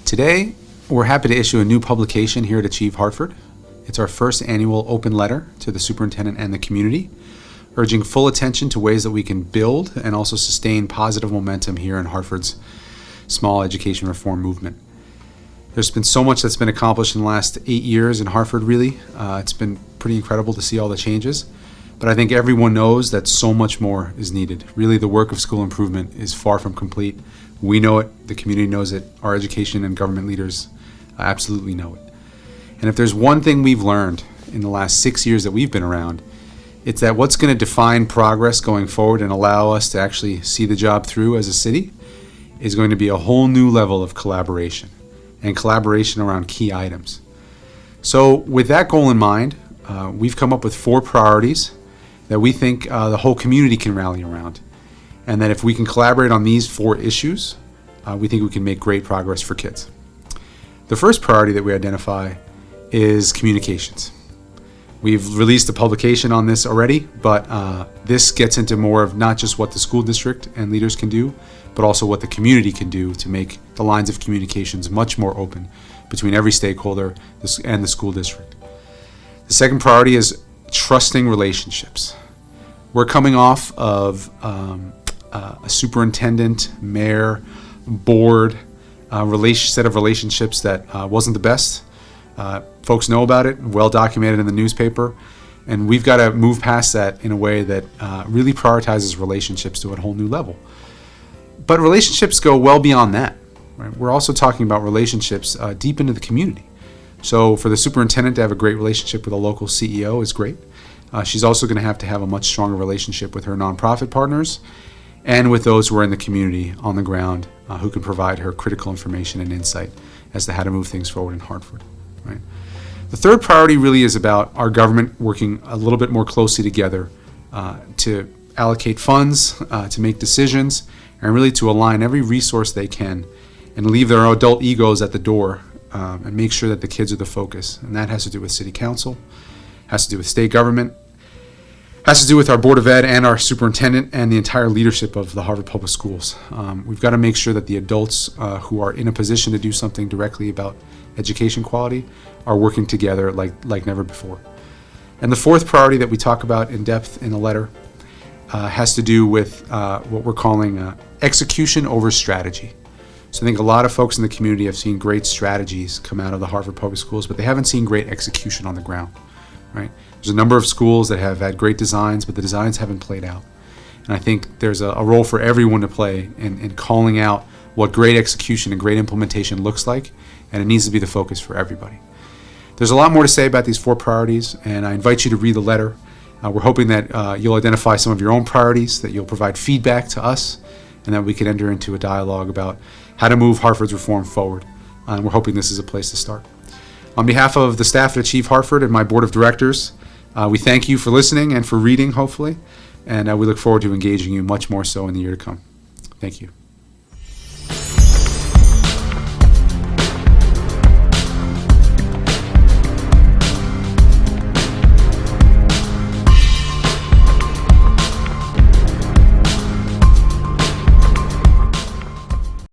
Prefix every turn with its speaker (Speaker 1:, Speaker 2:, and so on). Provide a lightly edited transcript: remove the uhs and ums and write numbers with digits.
Speaker 1: Today, we're happy to issue a new publication here at Achieve Hartford. It's our first annual open letter to the superintendent and the community, urging full attention to ways that we can build and also sustain positive momentum here in Hartford's small education reform movement. There's been so much that's been accomplished in the last 8 years in Hartford, really. It's been pretty incredible to see all the changes. But I think everyone knows that so much more is needed. Really, the work of school improvement is far from complete. We know it, the community knows it, our education and government leaders absolutely know it. And if there's one thing we've learned in the last 6 years that we've been around, it's that what's going to define progress going forward and allow us to actually see the job through as a city is going to be a whole new level of collaboration, and collaboration around key items. So with that goal in mind, we've come up with 4 priorities that we think the whole community can rally around. And that if we can collaborate on these 4 issues, we think we can make great progress for kids. The first priority that we identify is communications. We've released a publication on this already, but this gets into more of not just what the school district and leaders can do, but also what the community can do to make the lines of communications much more open between every stakeholder and the school district. The second priority is trusting relationships. We're coming off of a superintendent, mayor, board, set of relationships that wasn't the best. Folks know about it, well documented in the newspaper, and we've got to move past that in a way that really prioritizes relationships to a whole new level. But relationships go well beyond that. Right? We're also talking about relationships deep into the community. So for the superintendent to have a great relationship with a local CEO is great. She's also going to have a much stronger relationship with her nonprofit partners and with those who are in the community on the ground who can provide her critical information and insight as to how to move things forward in Hartford. Right? The third priority really is about our government working a little bit more closely together to allocate funds, to make decisions, and really to align every resource they can and leave their adult egos at the door and make sure that the kids are the focus. And that has to do with city council, has to do with state government, has to do with our Board of Ed and our superintendent and the entire leadership of the Harvard Public Schools. We've got to make sure that the adults who are in a position to do something directly about education quality are working together like never before. And the fourth priority that we talk about in depth in the letter has to do with what we're calling execution over strategy. So I think a lot of folks in the community have seen great strategies come out of the Harvard Public Schools, but they haven't seen great execution on the ground. Right? There's a number of schools that have had great designs, but the designs haven't played out. And I think there's a role for everyone to play in calling out what great execution and great implementation looks like, and it needs to be the focus for everybody. There's a lot more to say about these 4 priorities, and I invite you to read the letter. We're hoping that you'll identify some of your own priorities, that you'll provide feedback to us, and that we can enter into a dialogue about how to move Hartford's reform forward. And we're hoping this is a place to start. On behalf of the staff at Achieve Hartford and my board of directors, we thank you for listening and for reading, hopefully, and we look forward to engaging you much more so in the year to come. Thank you.